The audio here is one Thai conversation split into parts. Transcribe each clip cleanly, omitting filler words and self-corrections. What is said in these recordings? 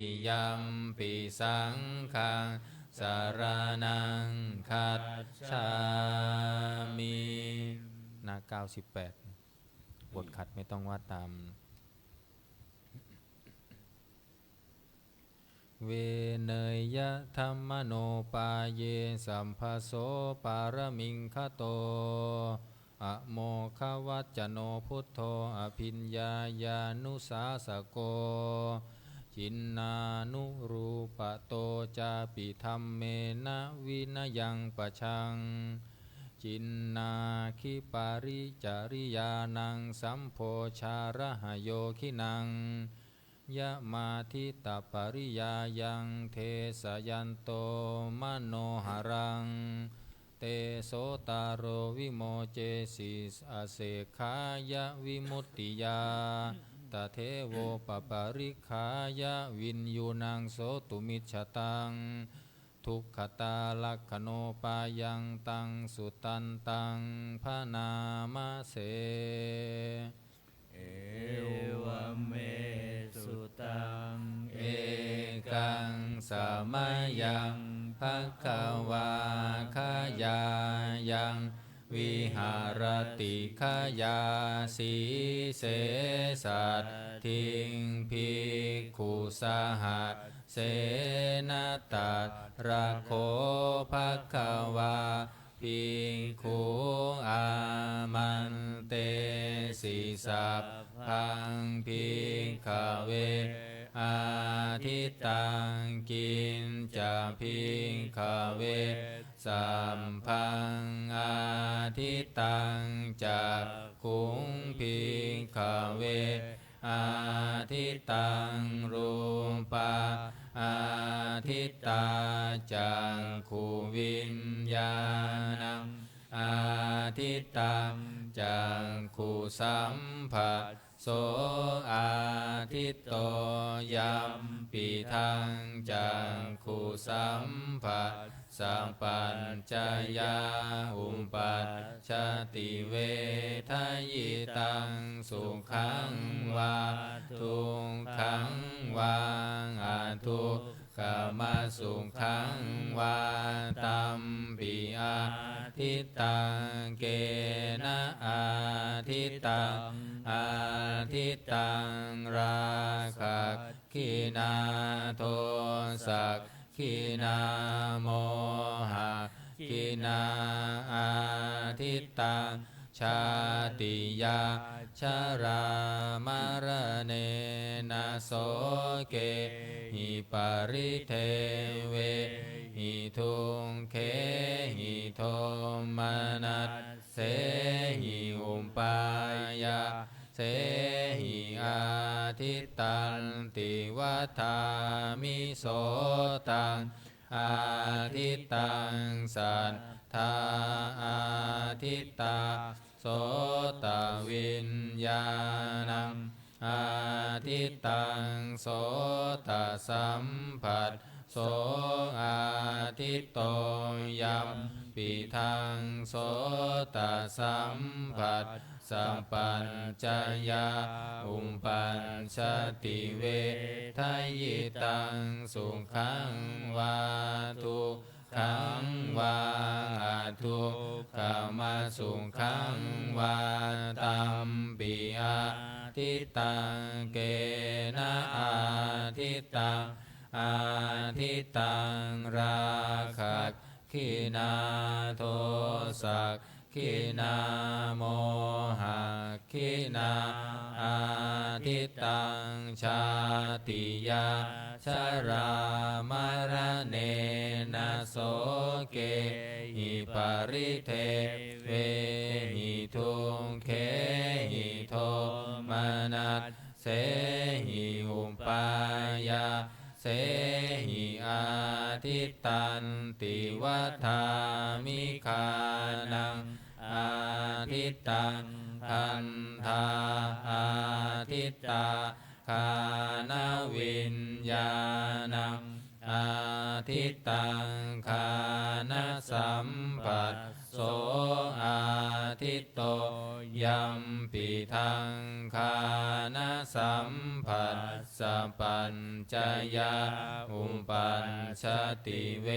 ยัมปิสังฆังสารนังคัจฉามินา98บทขัดไม่ต้องว่าตามเวเนยยะธัมมโนปาเยสัมภโสปารมิงคโตอะโมควัจจโนพุทโธอภิญญาญานุสาสโกจินนานุรูปโตจาปิธัมเมนะวินยังปะชังจินนาคิปาริจาริยานังสัมโพชาระหโยคินังยะมาทิตาปริยายังเทสยันโตมโนหรังเตโสตารโรวิโมเจสิสอาเสขายะวิมุตติยาตเทโวปปาริขายะวินยูนังโสตุมิจฉตังทุกขตาลักขโนปายังตังสุตันตังพะนามเสเอวเมสุตังเอกังสมัยยังภควาขยายังวิหารติขยาสีเสสัตทิงภิกขุสหัสเสนตัตระโคภควาภิกขุอามันเตสิสัพพังภิกขเวอาทิตังกินจะภิกขเวสัมพังอาทิตังจักขุงภิกขเวอาทิตังรูปาอาทิตาจักขุวิญญาณังอาทิตังจักขุสัมผัสโสอาทิตโตยัมปิทังจักขุสัมผัสสัมปัญจยาอุปปัชชติเวทยิตังสุขังวาทุกขังวาอาทุกขมาสุขังวาตัมปิอาทิตังเกนะอาทิตังอาทิตังราคะขีนาโทสักขีนาโมหะขีนาอาทิตังชาติยาชรามรเนนะโสเกหิปาริเทเวหิทุงเคหิโทมนัสเสหิอุปปายาเสหิอาทิตันติวัฏามิโสตังอาทิตังสัทธาอาทิตาโสตวิญญาณังอาทิตังโสตสัมผัสโสอาทิตโตยัมปิทังโสตสัมผัสสัมปัญจยาอุปปัชชติเวทยิตังสุขังวาทุกขังวาทุกขมาสุขังวาตัมปิอาทิตังเกนะอาทิตังอาทิตังราคะขีนาโทสักขีนาโมหะขีนาอาทิตังชาติยาชรามรเนนะโสเกหิปาริเทเวหิทุงเคหิโทมนัสเสหิอุปปายาเสหิอาทิตันติวัฏามิคานังอาทิตังคันธาอาทิตาคานวิญญาณังอาทิตังคานสัมผัสโส อาทิตโตยัมปิทังคานะสัมผัสสะปัญจยาอุปัญชติเว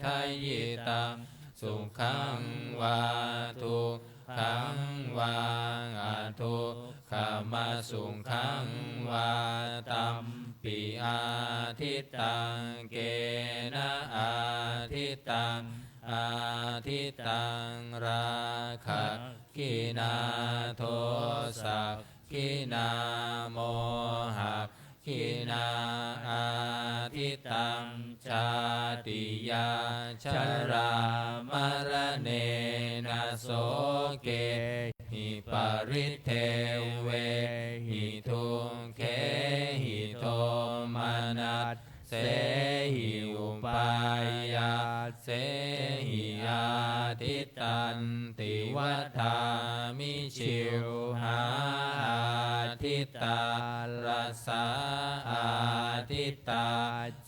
ทยิตังสุขังวาทุกขังวาอะทุกขมาสุขังวาตัมปิอาทิตตังเกนะอาทิตตังอาทิตตังราคะกินาโทสักกินาโมหะกินาอาทิตตังชาติยาชรามรณเนนะโสเกหิปริเทเวหิทุเขหิโทมานัสเสหิอุปายาเสหิอาทิตตันติวัฏามิชิวหาอาทิตตารัสสาอาทิตตา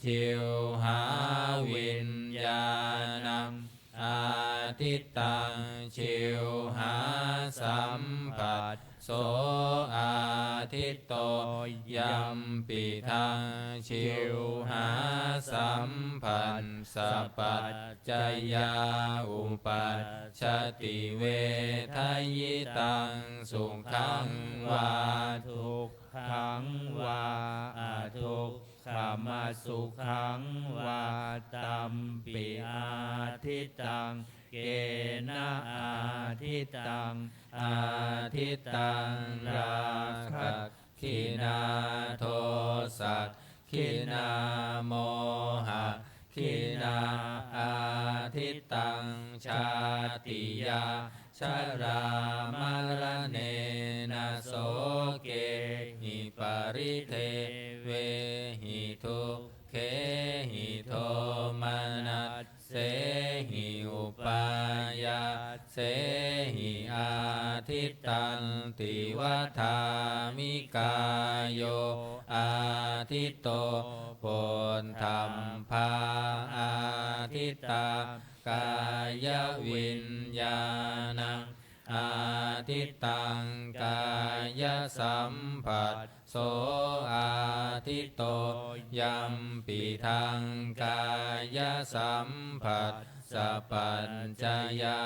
ชิวหาวิญญาณังอาทิตตังชิวหาสัมปัสโสอาทิตโตยัมปิทังชิวหาสัมพันธ์สัพปัจจยาอุปัชชติเวทยิตังสุขังวาทุกขังวาอะทุกขมาสุขังวาตัมปิอาทิตตังเกนะอาทิตตังอาทิตตังราคะขินาโทสักขินาโมหะขินาอาทิตตังชาติยาชรามรณเนนะโสเกหิปริเทเวหิทุเขหิโทมานัสเสหิอุปายาเสหิอาทิตตันติวัฏามิกายโยอาทิตโตโพนธรรมภาอาทิตตากายวิญญาณังอาทิตตังกายสัมผัสโสอาทิตโตยัมปิทังกายสัมผัสสัพพัญจยา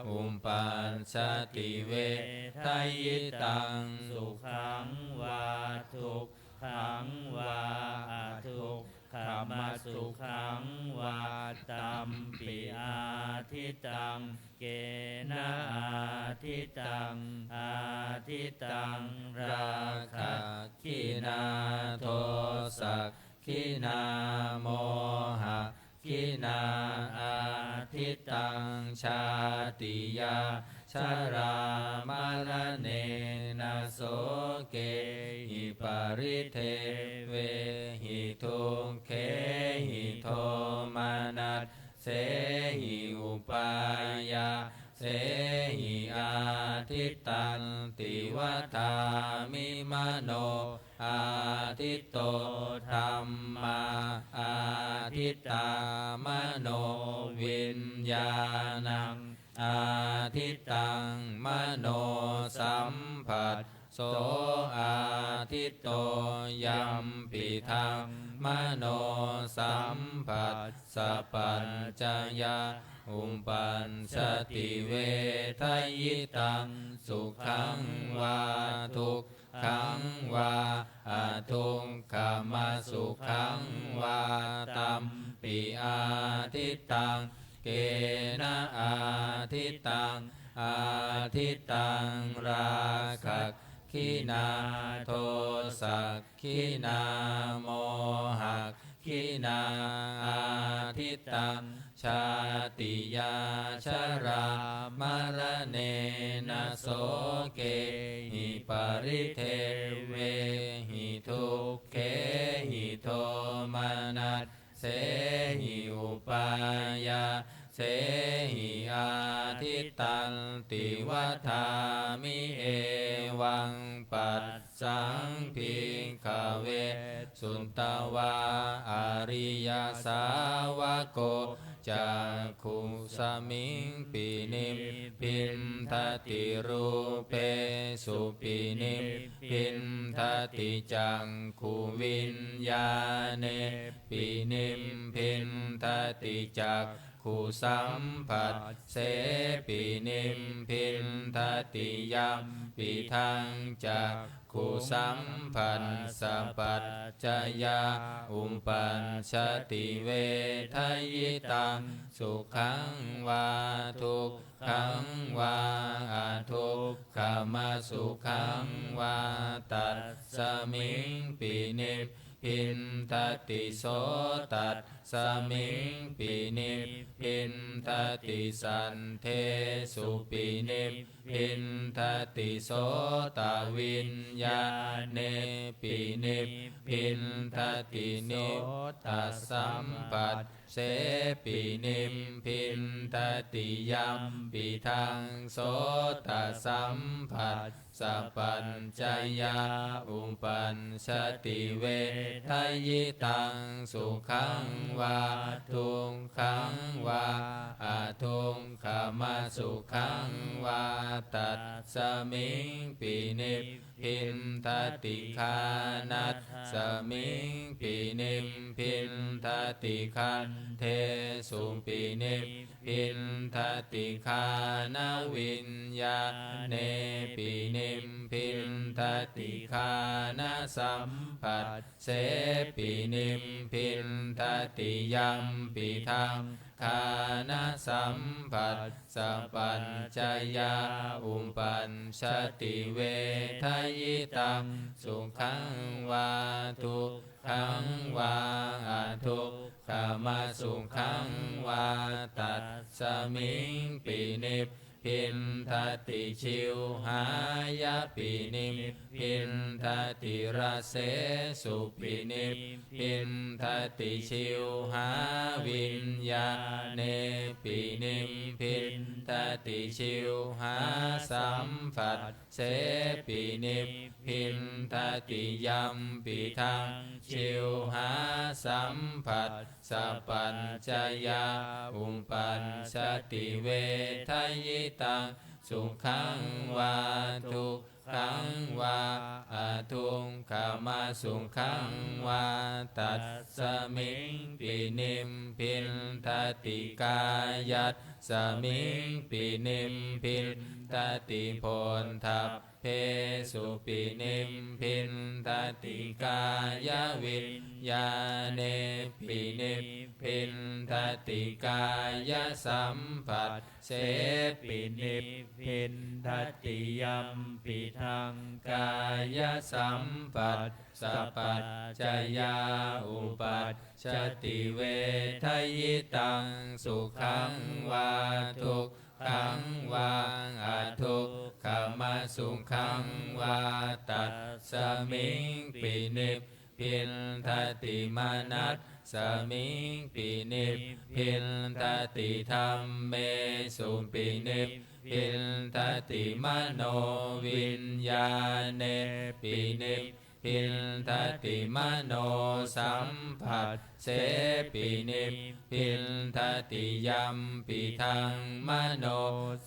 อุปัญชติเวทยิตังสุขังวาทุกขังวาอะทุกขมาสุขังวาตัมปิอาทิตตังเกนะอาทิตตังอาทิตตังราคะขินาโทสักขินาโมหะขินาอาทิตตังชาติยาชรามรณเนนะโสเกหิปริเทเวหิทุเขหิโทมานัสเสหิอุปายาเสหิอาทิตตันติวัฏามิมโนอาทิตโตธัมมาอาทิตตามโนวิญญาณังอาทิตตังมโนสัมผัสโสอาทิตโตยัมปิทังมโนสัมผัสสัพพัญจยาอุปัญชติเวทยิตังสุขังวาทุกขังวาอะทุกขมาสุขังวาตัมปิอาทิตตังเกนะอาทิตตังอาทิตตังราคะขินาโทสักขินาโมหะขินาอาทิตตังชาติยาชรามรณเนนะโสเกหิปริเทเวหิทุเขหิโทมานัสเสหิอุปายาเสหิอาทิตตันติวัฏามิเอวังปัสสังภิกขเวสุนตวาอริยสาวโก จักขุสมิงปินิมพินทติรูเปสุปินิมพินทติจักขุวิญญาเนปินิมพินทติจักขุสัมผัสเสปินิมพินทติยัมปิทังจักขุสัมผัสสะปัจจยาอุปปัญชติเวทยิตังสุขังวาทุกขังวาอาทุกขมาสุขังวาตัสสมิงปินิพพินทติโสตัสสมิงปินิพพินทติสันเทสุปินิพพินทติโสตวิญญาเนปินิพพินทตินิพตัสสัมปัสเสปินิมพินทติยัมปิทังโสตสัมผัสสะปัญจยาอุปปัญชติเวทยิตังสุขังวาทุกขังวาอาทุกขมาสุขังวาตัสสมิงปินิพพินทติคานัสสมิงปินิพพินทติคันเทสุปินิพพินทติคานวิญญาเนปินิพพินทติคานสัมผัสเสปินิพพินทติยัมปิทังคานะสัมผัสสะปัญจยาอุปปัญชติเวทยิตังสุขังวาทุกขังวาอาทุกขมาสุขังวาตัสสมิงปินิพพินทติชิวหายาปินิพพินทติราเสสุปินิพพินทติชิวหาวิญญาเนปินิพพินทติชิวหาสัมผัสเสปินิพพินทติยัมปิทังชิวหาสัมผัสสะปัญจยาอุปปัญชติเวทยิตังสุขังวาทุกขังวาอาทุกขมาสุขังวาตัสสมิงปินิพพินทติกายัสสมิงปินิพพินทติโพนทัพเพสุปินิพพินทติกายวิญญาเนปินิพพินทติกายสัมผัสเสปินิพพินทติยัมปิทังกายสัมผัสสะปัจจยาอุปปัชชติเวทยิตังสุขังวาทุกขังวาอาทุกขมาสุขังวาตัสสมิงปินิพพินทติมานัสสมิงปินิพพินทติธัมเมสุปินิพพินทติมโนวิญญาเนปินิพพินทติมโนสัมผัสเสปินิพพินทติยัมปิทังมโน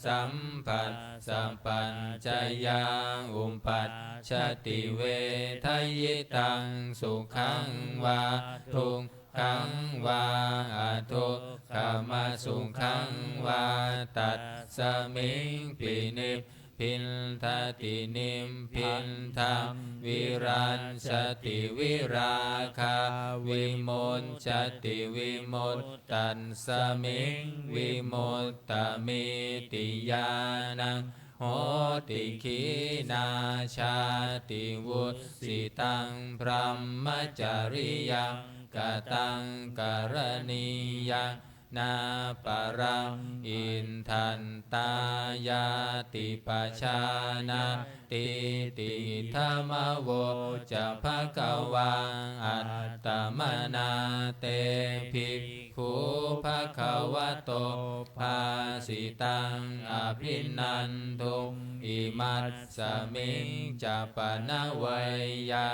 สัมผัสสัมปัญจยาอุปปัชชติเวทยิตังสุขังวาทุกขังวาอาทุกขมาสุขังวาตัสสมิงปินิพพินทตินิมพินทังวิรัญชติวิราคาวิมุตชติวิมุตตันสมิงวิมุตตมิติญาณังโหติขีนาชาติวุสิตังพรหมจริยังกตังกรณียังนาปรังอินทันตายาติปชานาติติธรรมโวจะภคะวังอัตตมนาเตภิกขุภคะวะโตภาสิตังอภินันทุอิมัสสมิงจะปนะเวยยา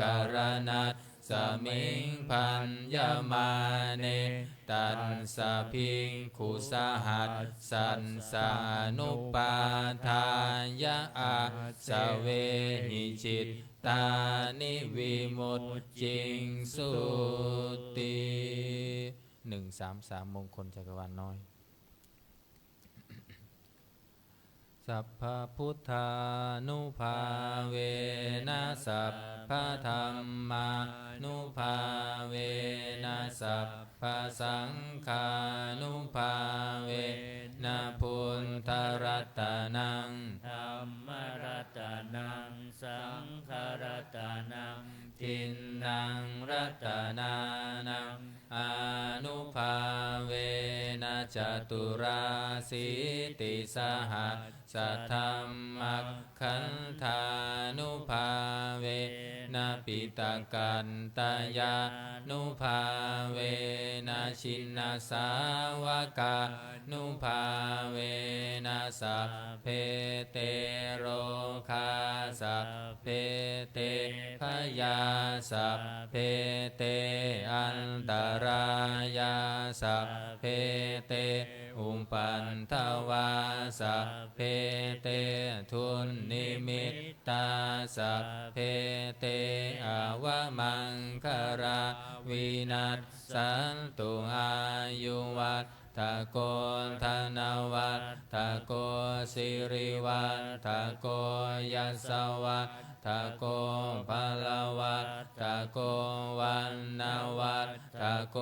การณัส สมิงพัญญมาเนตัสสะภิกขุสหัสสัสสานุปาทายะอาสเวหิจิตตานิวิมุตจิงสุติ133มงคลจักรวาลน้อยสัพพพุทธานุภาเวนะสัพพธรรมานุภาเวนะสัพพสังฆานุภาเวนะพุทธรัตนังธัมมรัตนังสังฆรัตนังทินนังรัตนานังอนุภาเวนะจตุราสีติสหัสสัทธัมมัคคันธานุภาเวนะปิตากันตายานุภาเวนะชินนาสาวกานุภาเวนะสัพเพเตโรคาสัพเพเตพยาสัพเพเตอันตรายาสัพเพเตอุปันทวาสัพเพเตทุนนิมิตตาสัพเพเตอวมังคาราวินัสสันตุอายุวัตตะโกธนวัตตะโกสิริวัตตะโกยัสสวัตตะโกภลวัตตะโกวันนาวัตตะโก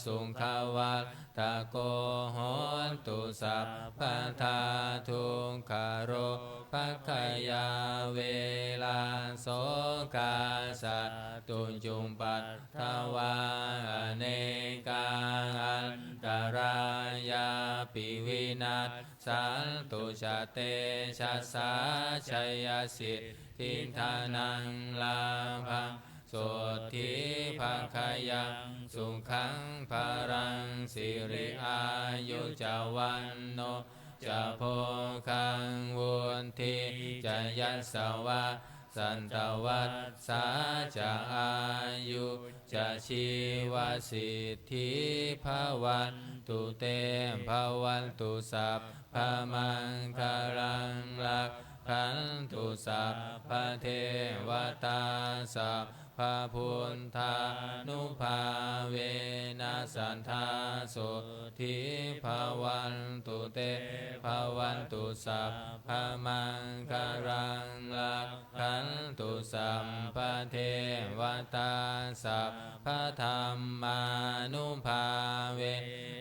สุขวัตตะโกโหนตุสัพพทาทุกขโรภัคขยาเวลาโสกาสัตตุจุมปัตถวาอเนกาอันตรายาปิวินัสสันตุชาเตชะสาชัยสิทธิทานังลาภังโสทิภาคายังสุขังภารังสิริอายุจาวันโนจะโพคังวุทิจะยัสสวะสันตวัฏสาจะอายุจะชีวสิทธิภาวันตุเตภาวันตุสัพพมังคารังลักขันตุสัพพเทวตาสัพพะพุทธานุภาเวนะสันทาโสทิภาวันตุเตภาวันตุสัพพะมังคารังลักขันตุสัพพะเทวตาสัพพะธรรมานุภาเว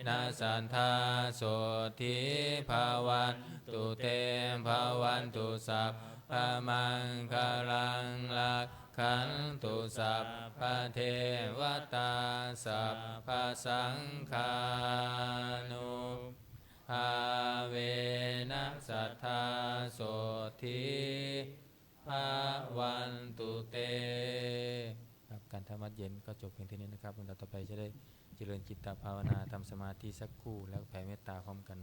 นะสันทาโสทิภาวันตุเตภาวันตุสัพพะมังคารังลักขันตุสัพพะเทวตาสัพพะสังฆานุภาเวนะสัทธาโสทิภาวันตุเตครับการทำวัดเย็นก็จบเพียงเท่านี้นะครับเราต่อไปจะได้เจริญจิตตภาวนาทำสมาธิสักครู่แล้วแผ่เมตตาพร้อมกัน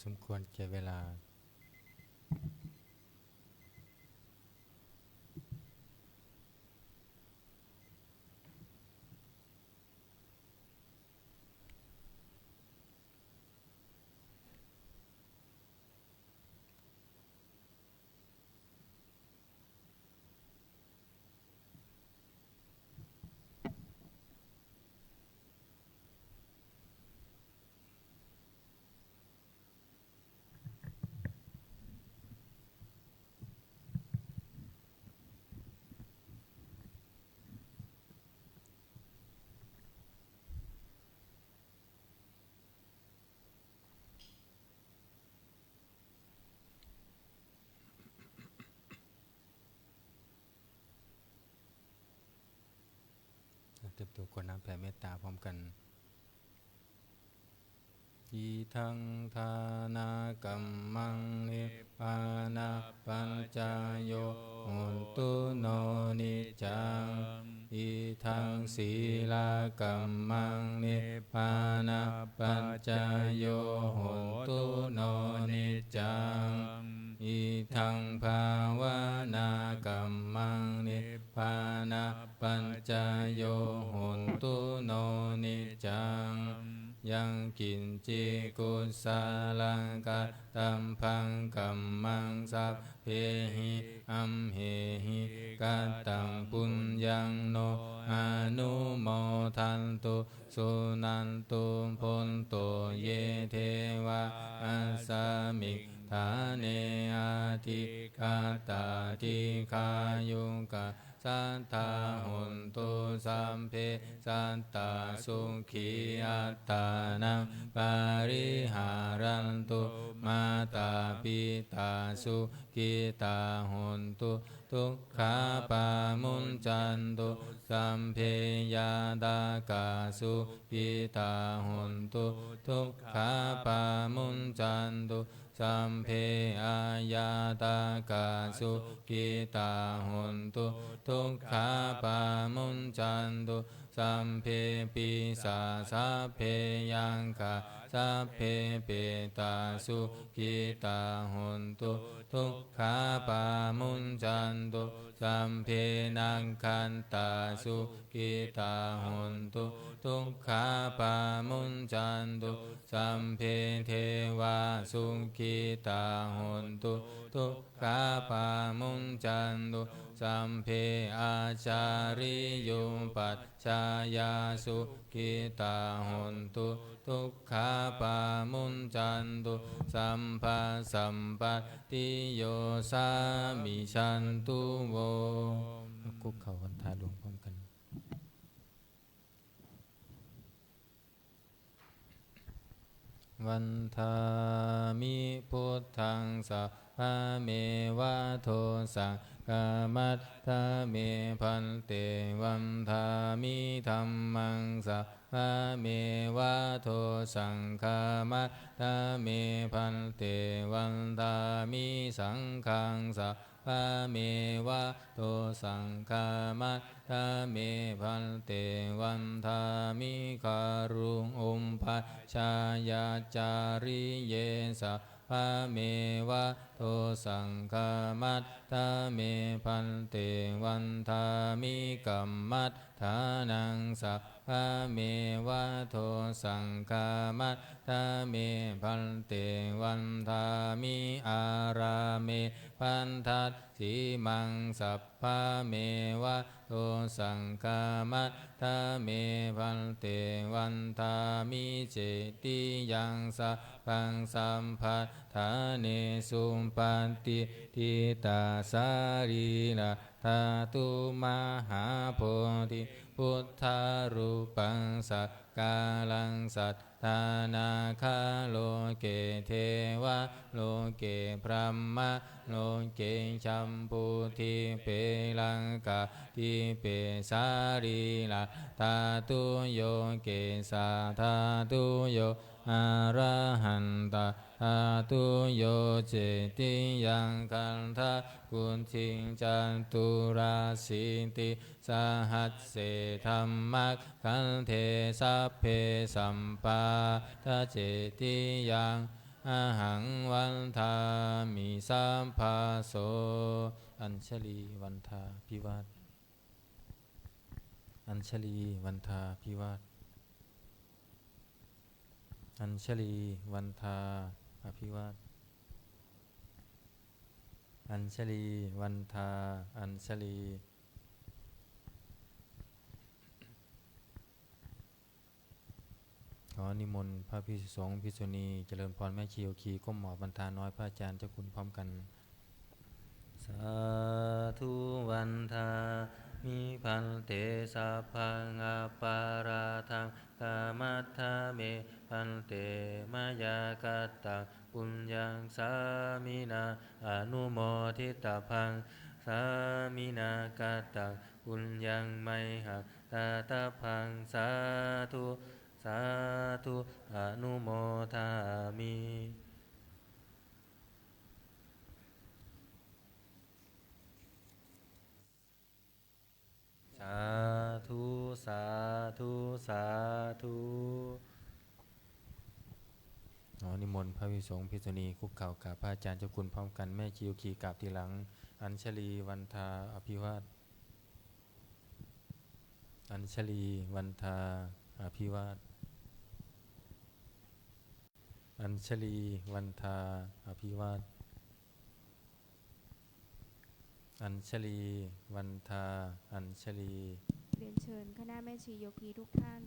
สมควรแก่เวลาเต็มตัวกวดน้ำแผ่เมตตาพร้อมกันอิทังทานากัมมังนิพพานาปัญจโยโหตุโนนิจังอิทังศีลากัมมังนิพพานาปัญจโยโหตุโนนิจังอิทังภาวนากัมมังนิพพานาปัญจโยโหตุโนนิจังยังกินจิกุสาลังกัตตัมพังกัมมังสัพเพหิอัมเหหิกัตตังปุญญังโนอนุโมทันตุสุนันตุพนโตเยเทวะอัสสมิกฐาเนอาทิกาตาทิคายุกะสัทธาหุนตุสัมเพสัตตาสุขีอัตตานังปาริหารันตุมาตาปิตาสุขิตาหุนตุทุกขาปามุญจันตุสัมเพยาตากาสุขิตาหุนตุทุกขาปามุญจันตุสัมเพอายาตากาสุขิตาหุนตุทุกขาปามุญจันตุสัมเพปิสาสัพเพยังคาสัพเพเปตาสุขิตาหุนตุทุกขาปามุญจันตุสัมเพนังคันตาสุขิตาหุนตุทุกขาปามุญจันตุสัมเพเทวาสุขิตาหุนตุทุกขาปามุญจันตุสัมเพอาจาริยุปัชฌายาสุขิตาหุนตุทุกขาปามุญจันตุสัมภะสัมปติโยสามิชันตุโวคุกเข่าวันทาหลวงพร้อมกันวันทามิพุทธังสัพพะเมวะโทสังฆามัตถะเมพันเตวันทามิธัมมังสัพพะเมวะโทสังฆามัตถะเมพันเตวันทามิสังฆังสัพพะเมวะโตสังฆามัตถะเมพันเตวันทามิคารุงอุมภัชชายาจาริเยสัพพะเมวะโตสังฆามัตถะเมพันเตวันทามิกัมมัตถานังสัพพะเมวะโทสังฆามัตถะเมพันเตวันทามิอาราเมพันทัสสีมังสัพพะเมวะโตสังฆามัตถะเมพันเตวันทามิเจติยังสัพพังสัมภัทธาเนสุปันติทิตาสารีนาธาตุมหาโพธิพุทธารูปังสักกาลังสัทธานาคาโลเกเทวะโลเกพรหมะโลเกชัมพูทิเปลังกาทิเปสารีลาธาตุโยเกสาธาตุโยอะระหันตาธาตุโยเจติยังคันทะกุณทิงจันตุราสิติสหัสเสธัมมักขันเทสัพเพสัมปาทะเจติยัง อะหังวันทามิสัพพะโสอัญชลีวันทาพิวาทอัญชลีวันทาพิวาทอัญชลีวันทาอภิวาทอัญชลีวันทาอัญชลีขอนิมนต์พระภิกษุสงฆ์ภิกษุณีเจริญพรแม่ชีโยคีก้มหมอบบรรทาน้อยพระอาจารย์เจ้าคุณพร้อมกันสาธุวันทามิพันเตสัพพังอปาราทังกามัฏฐาเมพันเตมายากัตตังปุญญังสามินาอนุโมทิตาพังสามินากัตตังปุญญังไมหักตาตาพังสาธุสาธุอนุโมทามิสาธุสาธุสาธุนิมนต์พระภิกษุสงฆ์ภิกษุณีคุกเข่ากราบพระอาจารย์เจ้าคุณพร้อมกันแม่ชีโยคีกราบทีหลังอัญชลีวันทาอภิวาทอัญชลีวันทาอภิวาทอัญชลีวันทาอภิวาทอัญชลีวันทาอัญชลีเรียนเชิญคณะแม่ชีโยคีทุกท่าน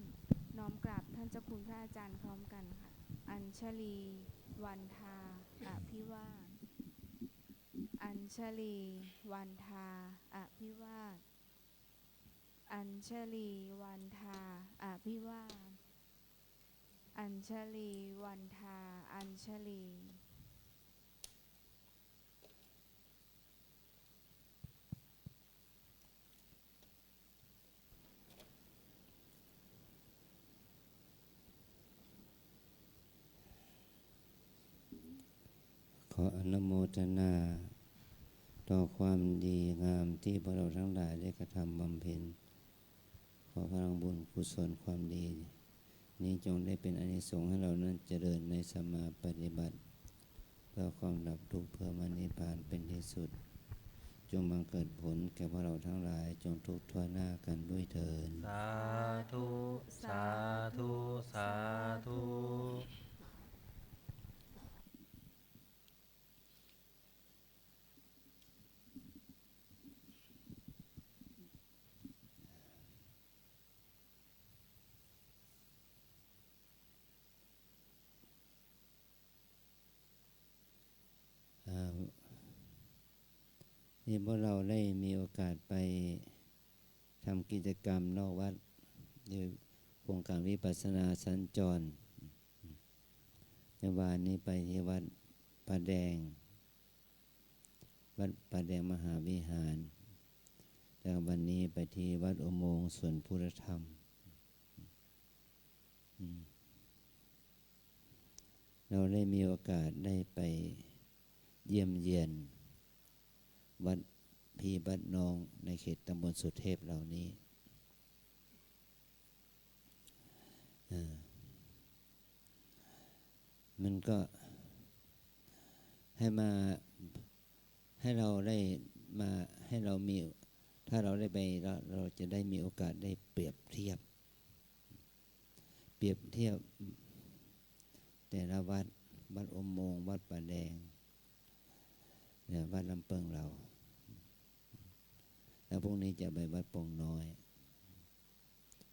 น้อมกราบท่านเจ้าคุณพระอาจารย์พร้อมกันค่ะอัญชลีวันทาอภิวาทอัญชลีวันทาอภิวาทอัญชลีวันทาอภิวาทอัญชลีวันทาอัญชลีขออนุโมทนาต่อความดีงามที่พวกเราทั้งหลายได้กระทำบำเพ็ญขอพลังบุญกุศลความดีนี้จงได้เป็นอานิสงส์ให้เรานั้นเจริญในสมาปฏิบัติเพื่อความดับทุกข์เพื่อมรรคนิพพานเป็นที่สุดจงบังเกิดผลแก่พวกเราทั้งหลายจงทุกข์ทั่วหน้ากันด้วยเถิดสาธุสาธุสาธุนี่พวกเราได้มีโอกาสไปทำกิจกรรมนอกวัดในโครงการวิปัสสนาสัญจรในวันนี้ไปที่วัดป่าแดงมหาวิหารแล้ววันนี้ไปที่วัดอุโมงค์สวนพุทธธรรมเราได้มีโอกาสได้ไปเยี่ยมเยียนวัดพี่วัดน้องในเขตตำบลสุเทพเหล่านี้มันก็ให้เราได้มาให้เรามีถ้าเราได้ไปเราจะได้มีโอกาสได้เปรียบเทียบแต่ละวัดอุโมงค์วัดป่าแดงเนี่ยวัดลำเปิงเราแล้วพรุ่งนี้จะไปวัดโป่งน้อย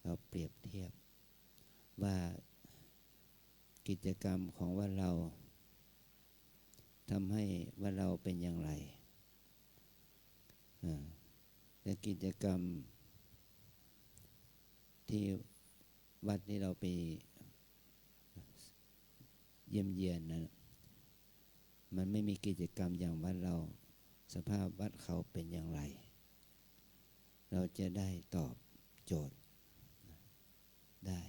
เราเปรียบเทียบว่ากิจกรรมของวัดเราทำให้วัดเราเป็นอย่างไรและกิจกรรมที่วัดที่เราไปเยี่ยมเยียนนะมันไม่มีกิจกรรมอย่างวัดเราสภาพวัดเขาเป็นอย่างไรเราจะได้ตอบโจทย์ได้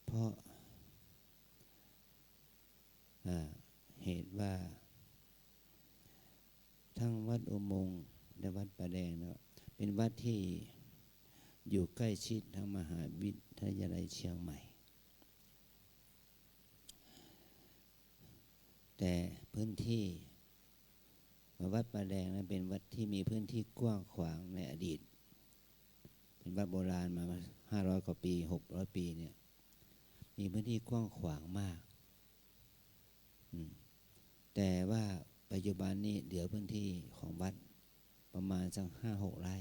เพราะเหตุว่าทั้งวัดอุโมงค์และวัดป่าแดงนะเป็นวัดที่อยู่ใกล้ชิดทางมหาวิทยาลัยเชียงใหม่ แต่พื้นที่วัดป่าแดงนั้นเป็นวัดที่มีพื้นที่กว้างขวางในอดีตเป็นวัดโบราณมา500 กว่าปี600 ปีเนี่ยมีพื้นที่กว้างขวางมากแต่ว่าปัจจุบันนี้เหลือพื้นที่ของวัดประมาณสัก5-6 ไร่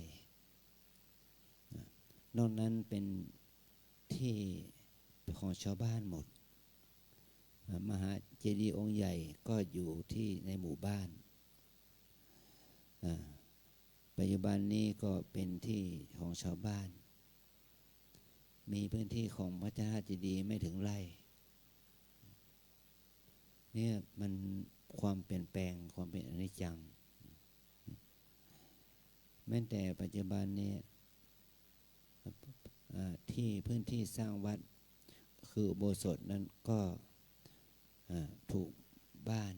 นอกนั้นเป็นที่ของชาวบ้านหมดมหาเจดีย์องค์ใหญ่ก็อยู่ที่ในหมู่บ้านปัจจุบันนี้ก็เป็นที่ของชาวบ้านมีพื้นที่ของพระเจ้าเจดีย์ไม่ถึงไร่เนี่ยมันความเปลี่ยนแปลงความเป็นอนิจจังแม้แต่ปัจจุบันนี้ที่พื้นที่สร้างวัดคืออุโบสถนั้นก็ถูกบ้าน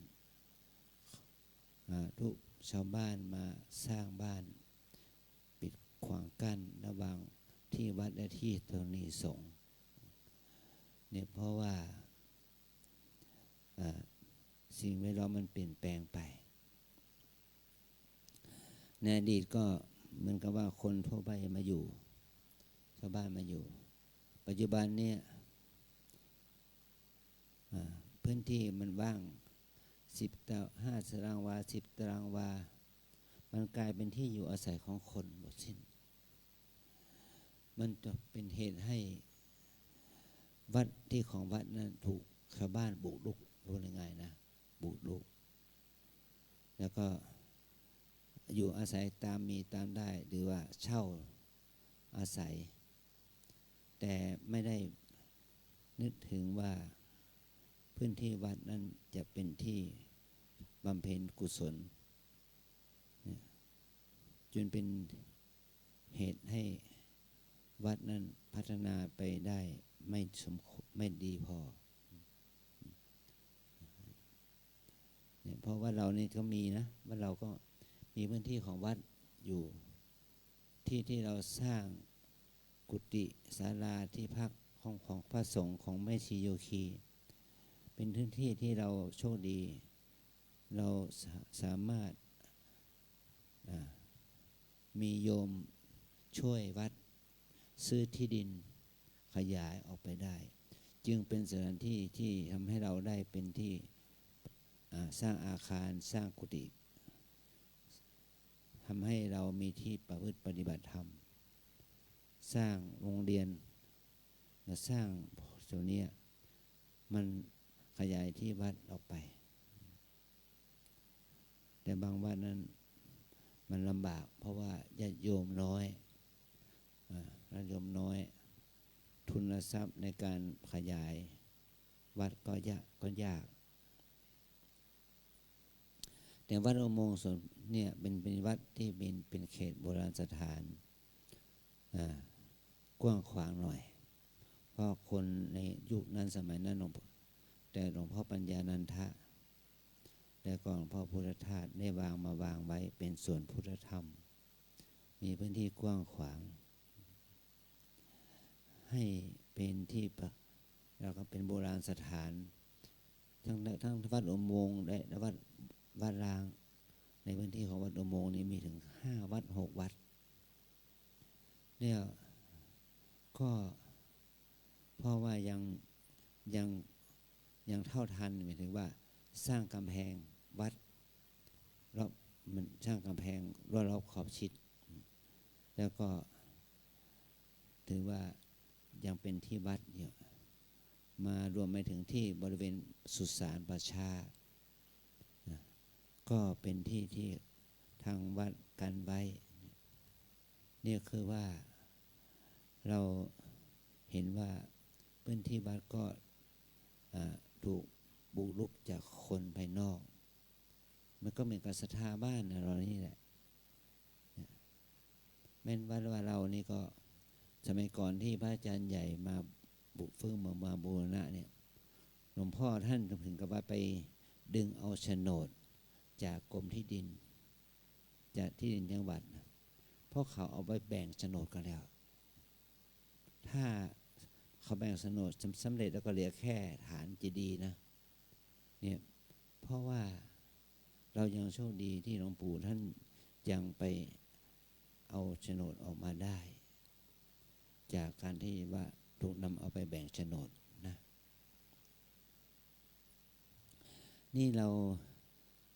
ทุกชาวบ้านมาสร้างบ้านปิดขวางกั้นระหว่างที่วัดและที่ธรณีสงฆ์เนี่ยเพราะว่าสิ่งแวดล้อมมันเปลี่ยนแปลงไปในอดีตก็เหมือนกับว่าคนทั่วไปมาอยู่ชาวบ้านมาอยู่ปัจจุบันเนี่ยพื้นที่มันว่าง5 ตารางวา10 ตารางวามันกลายเป็นที่อยู่อาศัยของคนหมดสิ้นมันจะเป็นเหตุให้วัดที่ของวัดนั้นถูกชาวบ้านบุกรุกรู้ยังไงนะบุกรุกแล้วก็อยู่อาศัยตามมีตามได้หรือว่าเช่าอาศัยแต่ไม่ได้นึกถึงว่าพื้นที่วัดนั้นจะเป็นที่บำเพ็ญกุศลจนเป็นเหตุให้วัดนั้นพัฒนาไปได้ไม่ดีพอเนี่ยเพราะว่าเรานี่ก็มีนะว่าเราก็มีพื้นที่ของวัดอยู่ที่เราสร้างกุฏิศาลาที่พักของพระสงฆ์ของแม่ชีโยคีเป็นพื้นที่ที่เราโชคดีเราสามารถมีโยมช่วยวัดซื้อที่ดินขยายออกไปได้จึงเป็นสถานที่ที่ทำให้เราได้เป็นที่สร้างอาคารสร้างกุฏิทำให้เรามีที่ประพฤติปฏิบัติธรรมสร้างโรงเรียนและสร้างส่วนนี้มันขยายที่วัดออกไปแต่บางวัดนั้นมันลำบากเพราะว่าญาติโยมน้อยญาติโยมน้อยทุนทรัพย์ในการขยายวัดก็ยากแต่วัดอุโมงค์ส่วนเนี่ยเป็นวัดที่เป็นเขตโบราณสถานกว้างขวางหน่อยเพราะคนในยุคนั้นสมัยนั้นแต่หลวงพ่อปัญญานันทะและก็หลวงพ่อพุทธทาสได้วางไว้เป็นส่วนพุทธธรรมมีพื้นที่กว้างขวางให้เป็นที่แล้วก็เป็นโบราณสถานทั้งวัดอุโมงค์และวัดร้างในพื้นที่ของวัดอุโมงค์นี้มีถึง5 วัด6 วัดเนี่ยก็เพราะว่ายังเท่าทันหมายถึงว่าสร้างกำแพงวัดรอบมันสร้างกำแพงรอบขอบชิดแล้วก็ถือว่ายังเป็นที่วัดอยู่มารวมไปถึงที่บริเวณสุสานประชาก็เป็นที่ทางวัดกันไว้เนี่ยคือว่าเราเห็นว่าพื้นที่วัดก็ถูกบุกรุกจากคนภายนอกมันก็เหมือนกับศรัทธาบ้านเรานี่แหละแม้ว่าเรานี่ก็สมัยก่อนที่พระอาจารย์ใหญ่มาบุกฟื้นมาบูรณะเนี่ยหลวงพ่อท่านถึงกับว่าไปดึงเอาโฉนดจากกรมที่ดินจากที่ดินจังหวัดเพราะเขาเอาไปแบ่งโฉนดกันแล้วถ้าเขาแบ่งโฉนดสำเร็จแล้วก็เหลือแค่ฐานเจดีย์นะเนี่ย เพราะว่าเรายังโชคดีที่หลวงปู่ท่านยังไปเอาโฉนดออกมาได้ จากการที่ว่าถูกนำเอาไปแบ่งโฉนดนะนี่เรา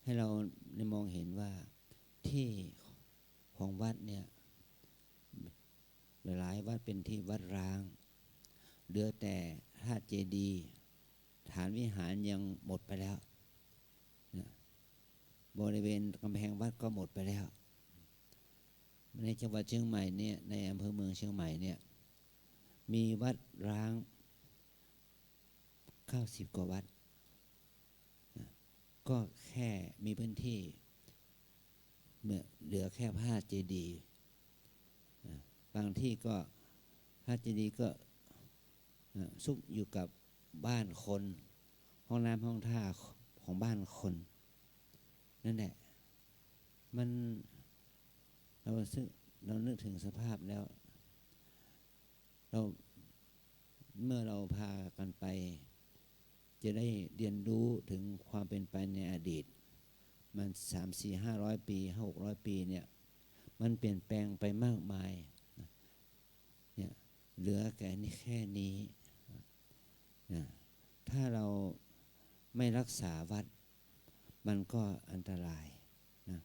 ให้เราได้มองเห็นว่าที่ของวัดเนี่ยหลายวัดเป็นที่วัดร้างเหลือแต่ธาตุเจดีย์ฐานวิหารยังหมดไปแล้วนะบริเวณกำแพงวัดก็หมดไปแล้วในจังหวัดเชียงใหม่เนี่ยในอำเภอเมืองเชียงใหม่เนี่ยมีวัดร้าง90 กว่าวัดนะก็แค่มีพื้นที่เหลือแค่พระเจดีย์นะบางที่ก็พระเจดีย์ก็ซุกอยู่กับบ้านคนห้องน้ำห้องท่าของบ้านคนนั่นแหละมันเรานึกถึงสภาพแล้วเมื่อเราพากันไปจะได้เรียนรู้ถึงความเป็นไปในอดีตมัน300-400 ปี500-600 ปีเนี่ยมันเปลี่ยนแปลงไปมากมายเนี่ยเหลือแค่นี้นะถ้าเราไม่รักษาวัดมันก็อันตรายนะ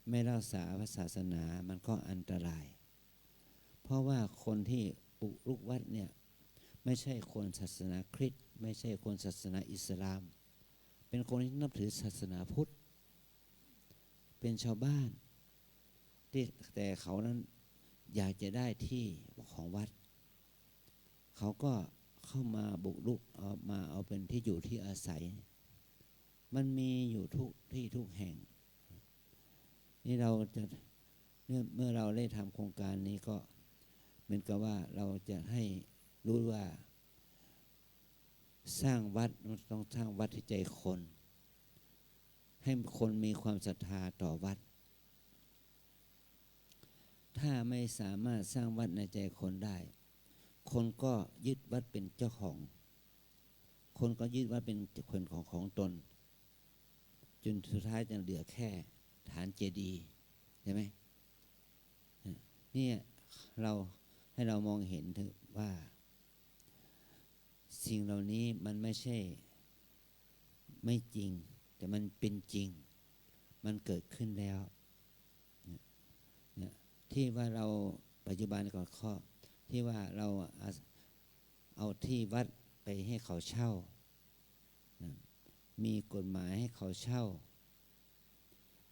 ไม่รักษาพระศาสนามันก็อันตรายเพราะว่าคนที่ปลุกรุกวัดเนี่ยไม่ใช่คนศาสนาคริสต์ไม่ใช่คนศาสนาอิสลามเป็นคนที่นับถือศาสนาพุทธเป็นชาวบ้านแต่เขานั้นอยากจะได้ที่ของวัดเขาก็เข้ามาบุกรุกเอาเป็นที่อยู่ที่อาศัยมันมีอยู่ทุกที่ทุกแห่งนี่เราจะเมื่อเราได้ทำโครงการนี้ก็เหมือนกับว่าเราจะให้รู้ว่าสร้างวัดมันต้องสร้างวัดที่ใจคนให้คนมีความศรัทธาต่อวัดถ้าไม่สามารถสร้างวัดในใจคนได้คนก็ยึดวัดเป็นเจ้าของคนก็ยึดวัดเป็นคนของตนจนสุดท้ายจะเหลือแค่ฐานเจดีย์ใช่ไหมนี่เราให้เรามองเห็นถึงว่าสิ่งเหล่านี้มันไม่ใช่ไม่จริงแต่มันเป็นจริงมันเกิดขึ้นแล้วที่ว่าเราปัจจุบันก่อนข้อที่ว่าเราเอาที่วัดไปให้เขาเช่ามีกฎหมายให้เขาเช่า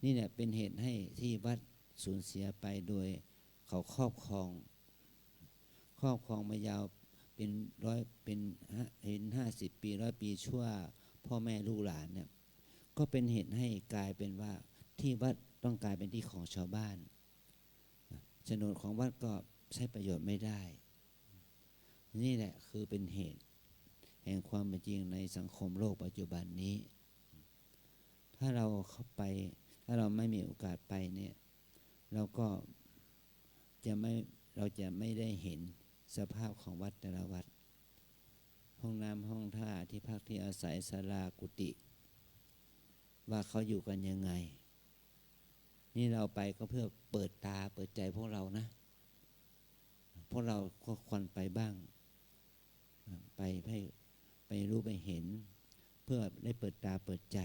นี่เนี่ยเป็นเหตุให้ที่วัดสูญเสียไปโดยเขาครอบครองมายาวเป็นเห็น50 ปี100 ปีชั่วพ่อแม่ลูกหลานเนี่ยก็เป็นเหตุให้กลายเป็นว่าที่วัดต้องกลายเป็นที่ของชาวบ้านโฉนดของวัดก็ใช้ประโยชน์ไม่ได้นี่แหละคือเป็นเหตุแห่งความเป็นจริงในสังคมโลกปัจจุบันนี้ถ้าเราเข้าไปถ้าเราไม่มีโอกาสไปเนี่ยเราจะไม่ได้เห็นสภาพของวัดแต่ละวัดห้องน้ำห้องท่าที่พักที่อาศัยศาลากุฏิว่าเขาอยู่กันยังไงนี่เราไปก็เพื่อเปิดตาเปิดใจพวกเรานะพวกเราก็ควรไปบ้างไปรู้ไปเห็นเพื่อได้เปิดตาเปิดใจ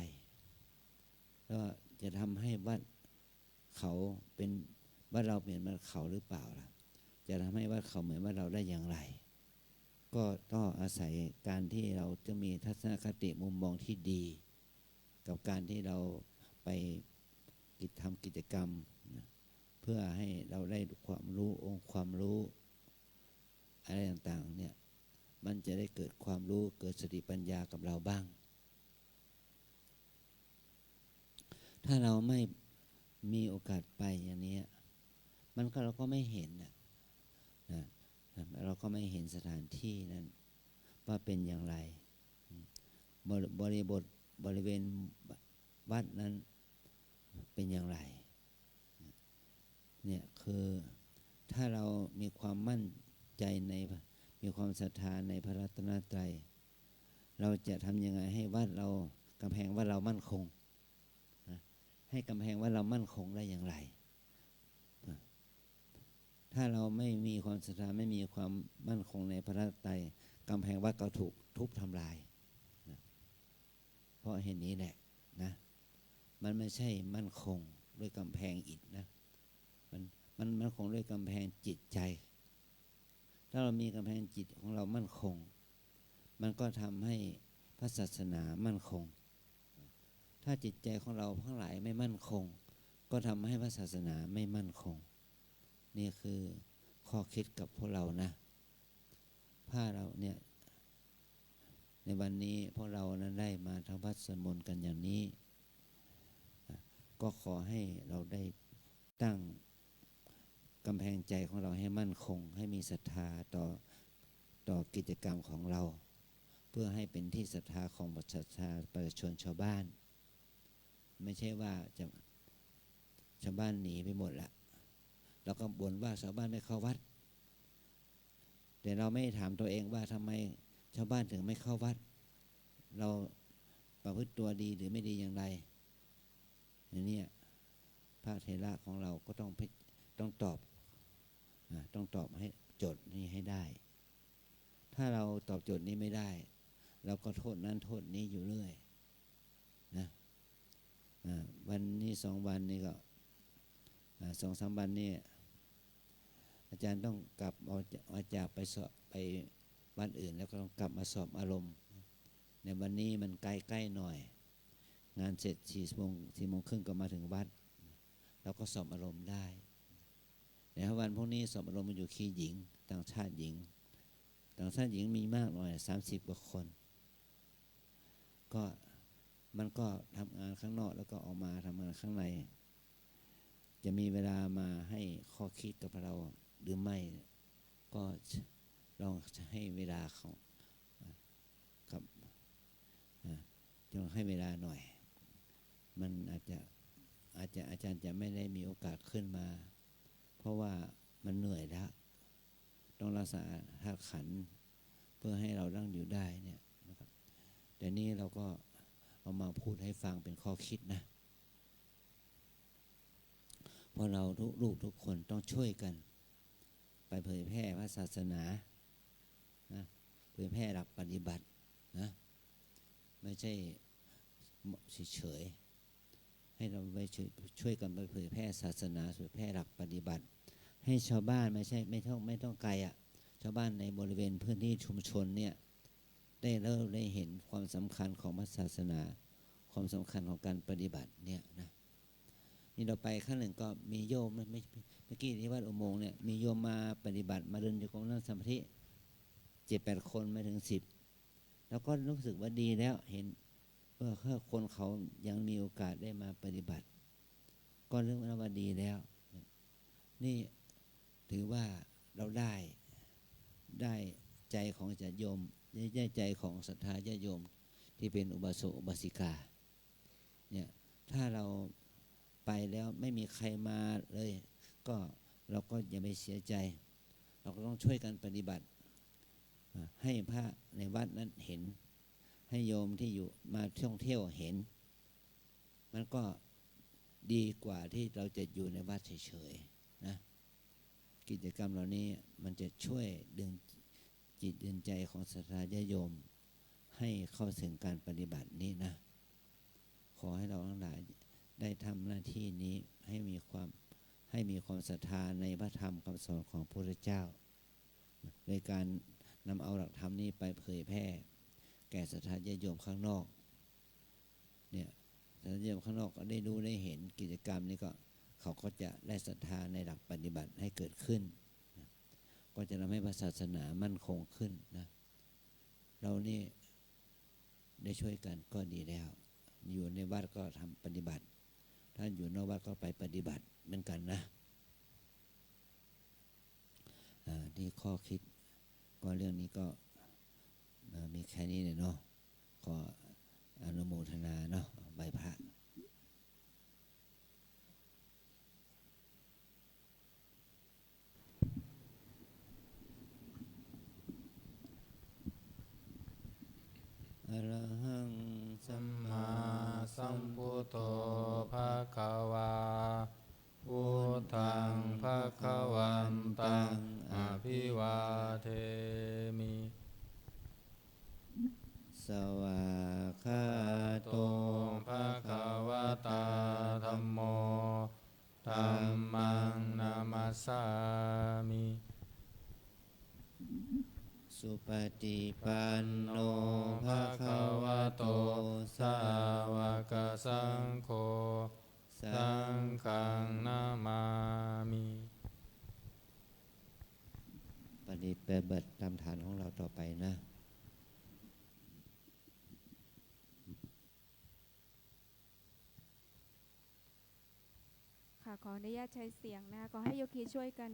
แล้วจะทำให้วัดเขาเป็นวัดเราเป็นวัดเขาหรือเปล่าล่ะจะทำให้วัดเขาเหมือนวัดเราได้อย่างไรก็ต้องอาศัยการที่เราจะมีทัศนคติมุมมองที่ดีกับการที่เราไปทำกิจกรรมนะเพื่อให้เราได้ความรู้องค์ความรู้อะไรต่างๆเนี่ยมันจะได้เกิดความรู้เกิดสติปัญญากับเราบ้างถ้าเราไม่มีโอกาสไปอย่างนี้เราก็ไม่เห็นนะเราก็ไม่เห็นสถานที่นั้นว่าเป็นอย่างไรบริเวณวัดนั้นเป็นอย่างไรเนี่ยคือถ้าเรามีความมั่นใจมีความศรัทธาในพระรัตนตรัยเราจะทำยังไงให้วัดเรา กำแพงว่าเรามั่นคงนะให้กำแพงว่าเรามั่นคงได้อย่างไรถ้าเราไม่มีความศรัทธาไม่มีความมั่นคงในพระรัตนตรัยกำแพงวัดก็ถูกทุบทำลายนะเพราะเหตุนี้แหละนะมันไม่ใช่มั่นคงด้วยกำแพงอิฐนะมันมั่นคงด้วยกำแพงจิตใจถ้าเรามีกำแพงจิตของเรามั่นคงมันก็ทำให้พระศาสนามั่นคงถ้าจิตใจของเราทั้งหลายไม่มั่นคงก็ทำให้พระศาสนาไม่มั่นคงนี่คือข้อคิดกับพวกเรานะถ้าเราเนี่ยในวันนี้พวกเรานั้นได้มาทำวัดสวดมนต์กันอย่างนี้ก็ขอให้เราได้ตั้งกำแพงใจของเราให้มั่นคงให้มีศรัทธาต่อกิจกรรมของเราเพื่อให้เป็นที่ศรัทธาของประชาชนชาวบ้านไม่ใช่ว่าจะชาวบ้านหนีไปหมดละเราก็บ่นว่าชาวบ้านไม่เข้าวัดแต่เราไม่ถามตัวเองว่าทำไมชาวบ้านถึงไม่เข้าวัดเราประพฤติตัวดีหรือไม่ดีอย่างไรอย่างนี้พระเถระของเราก็ต้องตอบให้โจทย์นี้ให้ได้ถ้าเราตอบโจทย์นี้ไม่ได้เราก็โทษนั้นโทษนี้อยู่เรื่อยนะวันนี้2 วันนี้ก็2-3 วันนี้อาจารย์ต้องกลับออกจากไปสอบไปบ้านอื่นแล้วก็ต้องกลับมาสอบอารมณ์ในวันนี้มันใกล้ๆหน่อยงานเสร็จ4 โมงครึ่งก็มาถึงวัดเราก็สอบอารมณ์ได้แต่วันพวกนี้สอบอารมณ์มันอยู่คีหญิงต่างชาติหญิงมีมากหน่อย30 กว่าคนก็มันก็ทำงานข้างนอกแล้วก็ออกมาทำงานข้างในจะมีเวลามาให้ข้อคิดกับเราหรือไม่ก็ลองให้เวลาเขากับจงให้เวลาหน่อยมันอาจจะอาจารย์จะไม่ได้มีโอกาสขึ้นมาเพราะว่ามันเหนื่อยแล้วต้องรักษาธาตุขันธ์เพื่อให้เราตั้งอยู่ได้เนี่ยนะครับแต่นี้เราก็เอามาพูดให้ฟังเป็นข้อคิดนะเพราะเราลูกทุกคนต้องช่วยกันไปเผยแพร่พระศาสนานะเผยแพร่หลักปฏิบัตินะไม่ใช่เฉยๆให้เราไปช่วยกันไปเผยแพร่ศาสนาเผยแพร่หลักปฏิบัติให้ชาวบ้านไม่ต้องไกลชาวบ้านในบริเวณพื้นที่ชุมชนเนี่ยได้เห็นความสำคัญของพระศาสนาความสำคัญของการปฏิบัติเนี่ยนะนี่เราไปขั้นหนึ่งก็มีโยมเมื่อกี้ที่วัดอุโมงค์เนี่ยมีโยมมาปฏิบัติมาเดินอยู่กับนั่งสมาธิ7-8 คนไม่ถึง10แล้วก็รู้สึกว่าดีแล้วเห็นว่าคนเขายังมีโอกาสได้มาปฏิบัติก็เรื่องว่าดีแล้วนี่ถือว่าเราได้ใจของญาติโยมได้ใจของศรัทธาญาติโยมที่เป็นอุบาสกอุบาสิกาเนี่ยถ้าเราไปแล้วไม่มีใครมาเลยก็เราก็อย่าไปเสียใจเราก็ต้องช่วยกันปฏิบัติให้พระในวัดนั้นเห็นให้โยมที่อยู่มาท่องเที่ยวเห็นมันก็ดีกว่าที่เราจะอยู่ในวัดเฉยๆนะกิจกรรมเหล่านี้มันจะช่วยดึงจิตดึงใจของศรัทธาญาติโยมให้เข้าถึงการปฏิบัตินี้นะขอให้เราทั้งหลายได้ทำหน้าที่นี้ให้มีความศรัทธาในพระธรรมคำสอนของพระพุทธเจ้าโดยการนำเอาหลักธรรมนี้ไปเผยแพร่แก่ศรัทธาญาติโยมข้างนอกเนี่ยศรัทธาญาติโยมข้างนอกก็ได้รู้ได้เห็นกิจกรรมนี้ก็เขาก็จะได้ศรัทธาในหลักปฏิบัติให้เกิดขึ้นนะก็จะทำให้ศาสนามั่นคงขึ้นนะเรานี่ได้ช่วยกันก็ดีแล้วอยู่ในวัดก็ทำปฏิบัติท่านอยู่นอกวัดก็ไปปฏิบัติเหมือนกันนะนี่ข้อคิดก็เรื่องนี้ก็มีแค่นี้เลยเนาะขออนุโมทนาเนาะใบพระอรหังสัมมา สุปฏิปันโนภะ ภะ คะ คะ วะ วะ โต โต สา สาว ว ก กสังโฆ สั สั ง ง ฆั ฆั ง งนามามิ ปฏิบัติตามฐานของเราต่อไปนะ ค่ะขออนุญาตใช้เสียงนะคะขอให้โยคีช่วยกัน